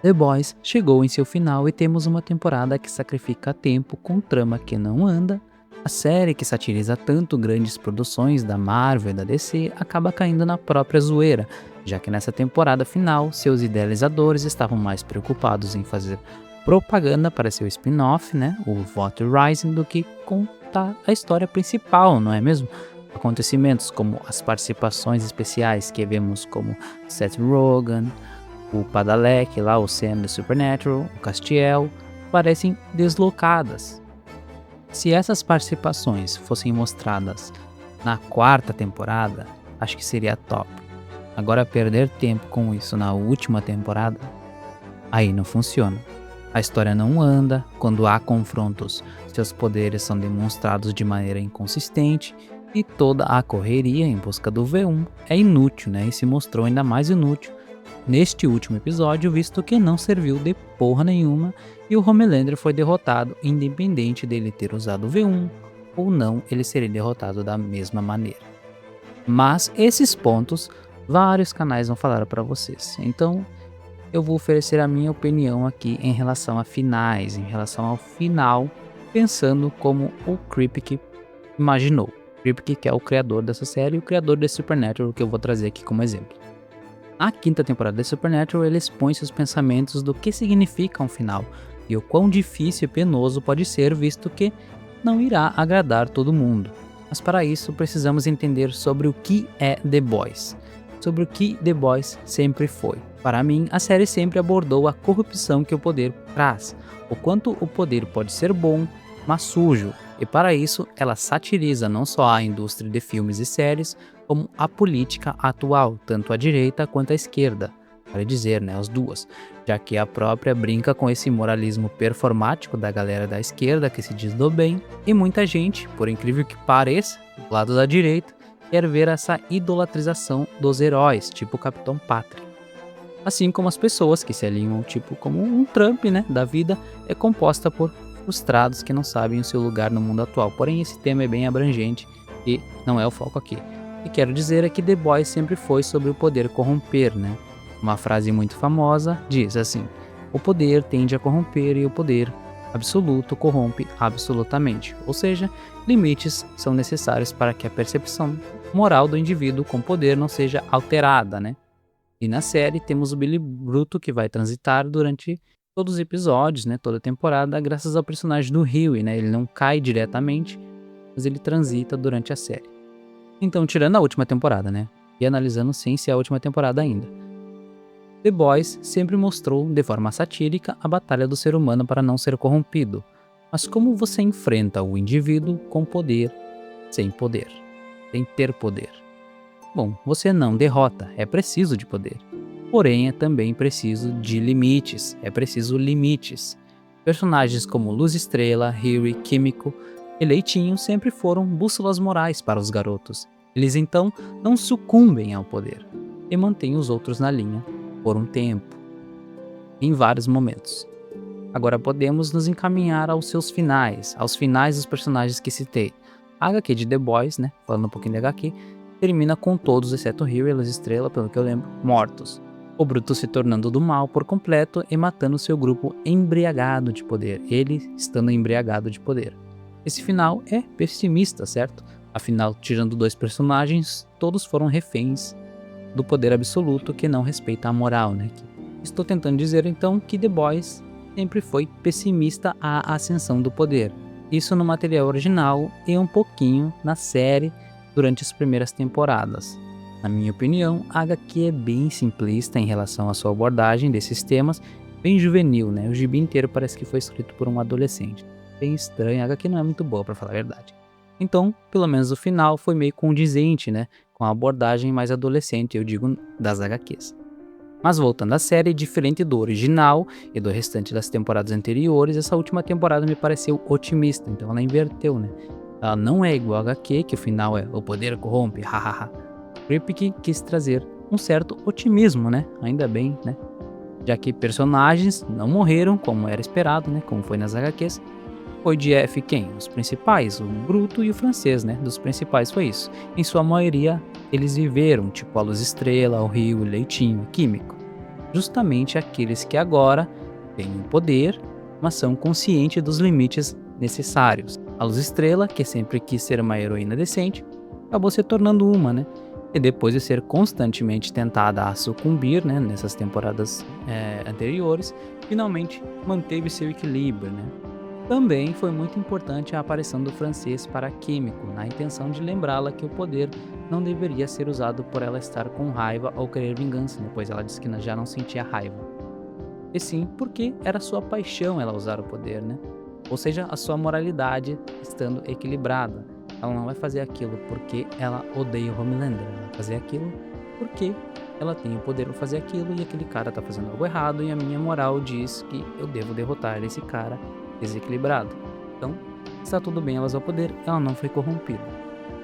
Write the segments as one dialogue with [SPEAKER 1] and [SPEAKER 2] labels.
[SPEAKER 1] The Boys chegou em seu final e temos uma temporada que sacrifica tempo com trama que não anda. A série que satiriza tanto grandes produções da Marvel e da DC acaba caindo na própria zoeira, já que nessa temporada final seus idealizadores estavam mais preocupados em fazer propaganda para seu spin-off, né, o Water Rising, do que contar a história principal, não é mesmo? Acontecimentos como as participações especiais que vemos como Seth Rogen, o Padalecki lá, o Sam do Supernatural, o Castiel, parecem deslocadas. Se essas participações fossem mostradas na quarta temporada, acho que seria top. Agora perder tempo com isso na última temporada, aí não funciona. A história não anda, quando há confrontos, seus poderes são demonstrados de maneira inconsistente e toda a correria em busca do V1 é inútil, né? E se mostrou ainda mais inútil neste último episódio, visto que não serviu de porra nenhuma e o Homelander foi derrotado, independente dele ter usado o V1 ou não, ele seria derrotado da mesma maneira. Mas esses pontos, vários canais vão falar para vocês, então eu vou oferecer a minha opinião aqui em relação a finais, em relação ao final, pensando como o Kripke imaginou. Kripke, que é o criador dessa série e o criador desse Supernatural, que eu vou trazer aqui como exemplo. Na quinta temporada de Supernatural, ele expõe seus pensamentos do que significa um final e o quão difícil e penoso pode ser, visto que não irá agradar todo mundo. Mas para isso precisamos entender sobre o que é The Boys, sobre o que The Boys sempre foi. Para mim, a série sempre abordou a corrupção que o poder traz, o quanto o poder pode ser bom, mas sujo, e para isso ela satiriza não só a indústria de filmes e séries, como a política atual, tanto à direita quanto à esquerda, para dizer, né, as duas, já que a própria brinca com esse moralismo performático da galera da esquerda que se diz do bem, e muita gente, por incrível que pareça, do lado da direita, quer ver essa idolatrização dos heróis, tipo o Capitão Pátria. Assim como as pessoas que se alinham, tipo como um Trump, né, da vida, é composta por frustrados que não sabem o seu lugar no mundo atual. Porém, esse tema é bem abrangente e não é o foco aqui. E quero dizer é que The Boys sempre foi sobre o poder corromper, né? Uma frase muito famosa diz assim: o poder tende a corromper e o poder absoluto corrompe absolutamente. Ou seja, limites são necessários para que a percepção moral do indivíduo com poder não seja alterada, né? E na série temos o Billy Bruto que vai transitar durante todos os episódios, né, toda a temporada, graças ao personagem do Huey, né? Ele não cai diretamente, mas ele transita durante a série. Então, tirando a última temporada, né, e analisando sem ser a última temporada ainda, The Boys sempre mostrou, de forma satírica, a batalha do ser humano para não ser corrompido. Mas como você enfrenta o indivíduo com poder, sem ter poder? Bom, você não derrota, é preciso de poder. Porém, é também preciso de limites, é preciso limites. Personagens como Luz Estrela, Huey, Químico e Leitinho sempre foram bússolas morais para os garotos. Eles então não sucumbem ao poder e mantêm os outros na linha por um tempo, em vários momentos. Agora podemos nos encaminhar aos seus finais, aos finais dos personagens que citei. A HQ de The Boys, né, falando um pouquinho de HQ, termina com todos, exceto Huey e Luz Estrela, pelo que eu lembro, mortos. O Bruto se tornando do mal por completo e matando seu grupo embriagado de poder, ele estando embriagado de poder. Esse final é pessimista, certo? Afinal, tirando dois personagens, todos foram reféns do poder absoluto que não respeita a moral, né? Estou tentando dizer então que The Boys sempre foi pessimista à ascensão do poder. Isso no material original e um pouquinho na série durante as primeiras temporadas. Na minha opinião, a HQ é bem simplista em relação à sua abordagem desses temas, bem juvenil, né? O gibi inteiro parece que foi escrito por um adolescente. Bem estranho, a HQ não é muito boa, pra falar a verdade. Então, pelo menos o final foi meio condizente, né? Com a abordagem mais adolescente, eu digo, das HQs. Mas voltando à série, diferente do original e do restante das temporadas anteriores, essa última temporada me pareceu otimista, então ela inverteu, né? Ela não é igual a HQ, que o final é o poder corrompe, hahaha. Kripke quis trazer um certo otimismo, né? Ainda bem, né? Já que personagens não morreram, como era esperado, né? Como foi nas HQs. Foi de F quem? Os principais, o Bruto e o francês, né? Dos principais foi isso. Em sua maioria, eles viveram, tipo a Luz Estrela, o Rio, o Leitinho, o Químico. justamente aqueles que agora têm o poder, mas são conscientes dos limites necessários. A Luz Estrela, que sempre quis ser uma heroína decente, acabou se tornando uma, né? E depois de ser constantemente tentada a sucumbir, né, nessas temporadas anteriores, finalmente manteve seu equilíbrio, né? Também foi muito importante a aparição do francês para Químico, na intenção de lembrá-la que o poder não deveria ser usado por ela estar com raiva ou querer vingança, né? Pois ela disse que já não sentia raiva. E sim, porque era sua paixão ela usar o poder, né? Ou seja, a sua moralidade estando equilibrada. Ela não vai fazer aquilo porque ela odeia o Homelander, ela vai fazer aquilo porque ela tem o poder para fazer aquilo e aquele cara tá fazendo algo errado e a minha moral diz que eu devo derrotar esse cara desequilibrado. Então, está tudo bem ela usar o poder, ela não foi corrompida.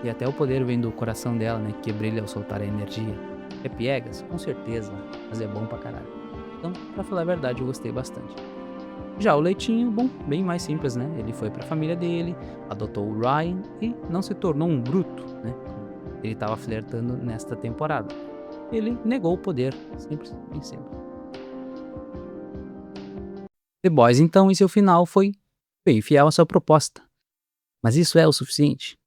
[SPEAKER 1] E até o poder vem do coração dela, né, que brilha ao soltar a energia. É piegas? Com certeza, mas é bom pra caralho. Então, pra falar a verdade, eu gostei bastante. Já o Leitinho, bom, bem mais simples, né? Ele foi pra família dele, adotou o Ryan e não se tornou um bruto, né? Ele estava flertando nesta temporada. Ele negou o poder, simples, bem simples. The Boys, então, em seu final foi bem fiel à sua proposta. Mas isso é o suficiente?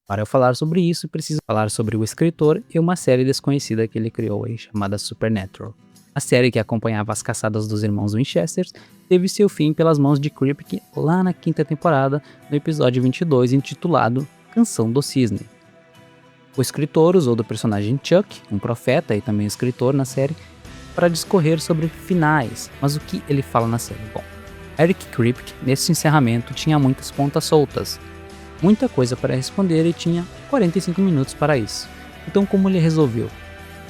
[SPEAKER 1] Para eu falar sobre isso, preciso falar sobre o escritor e uma série desconhecida que ele criou aí, chamada Supernatural. A série que acompanhava as caçadas dos irmãos Winchester teve seu fim pelas mãos de Kripke lá na 5ª temporada, no episódio 22, intitulado Canção do Cisne. O escritor usou do personagem Chuck, um profeta e também escritor na série, para discorrer sobre finais, mas o que ele fala na série? Bom, Eric Kripke, nesse encerramento, tinha muitas pontas soltas, muita coisa para responder e tinha 45 minutos para isso. Então como ele resolveu?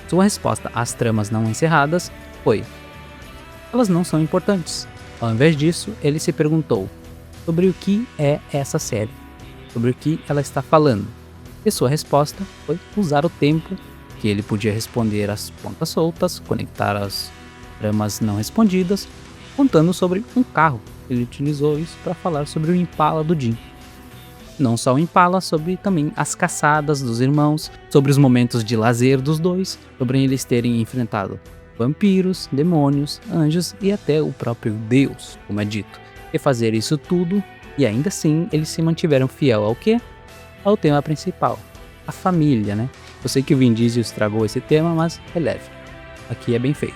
[SPEAKER 1] Sua resposta às tramas não encerradas foi: elas não são importantes. Ao invés disso, ele se perguntou sobre o que é essa série, sobre o que ela está falando. E sua resposta foi usar o tempo que ele podia responder às pontas soltas, conectar as tramas não respondidas, contando sobre um carro. Ele utilizou isso para falar sobre o Impala do Jim. Não só o Impala, sobre também as caçadas dos irmãos, sobre os momentos de lazer dos dois, sobre eles terem enfrentado vampiros, demônios, anjos e até o próprio Deus, como é dito. E fazer isso tudo, e ainda assim eles se mantiveram fiel ao quê? Ao tema principal, a família, né? Eu sei que o Vin Diesel estragou esse tema, mas releve. Aqui é bem feito.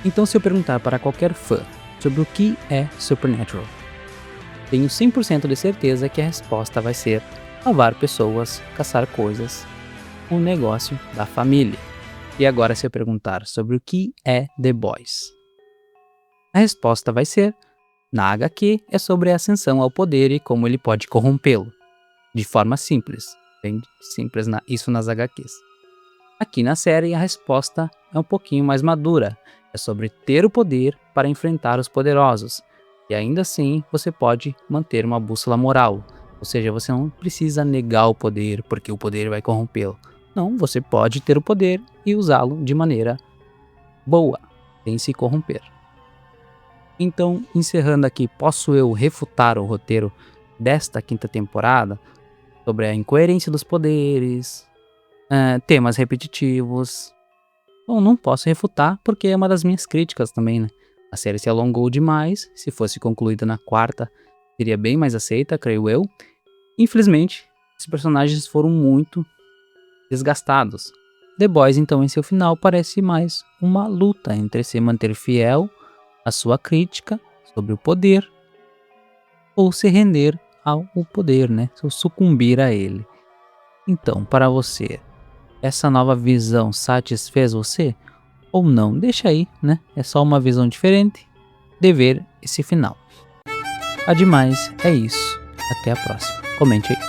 [SPEAKER 1] Então se eu perguntar para qualquer fã sobre o que é Supernatural, tenho 100% de certeza que a resposta vai ser salvar pessoas, caçar coisas, um negócio da família. E agora se eu perguntar sobre o que é The Boys, a resposta vai ser, na HQ, é sobre a ascensão ao poder e como ele pode corrompê-lo. De forma simples, bem simples isso nas HQs. Aqui na série a resposta é um pouquinho mais madura, é sobre ter o poder para enfrentar os poderosos. E ainda assim, você pode manter uma bússola moral. Ou seja, você não precisa negar o poder porque o poder vai corrompê-lo. Não, você pode ter o poder e usá-lo de maneira boa, sem se corromper. Então, encerrando aqui, posso eu refutar o roteiro desta 5ª temporada sobre a incoerência dos poderes, temas repetitivos? Bom, não posso refutar porque é uma das minhas críticas também, né? A série se alongou demais, se fosse concluída na 4ª, seria bem mais aceita, creio eu. Infelizmente, os personagens foram muito desgastados. The Boys, então, em seu final, parece mais uma luta entre se manter fiel à sua crítica sobre o poder ou se render ao poder, né? Ou sucumbir a ele. Então, para você, essa nova visão satisfez você? Ou não, deixa aí, né? É só uma visão diferente de ver esse final. Ademais, é isso. Até a próxima. Comente aí.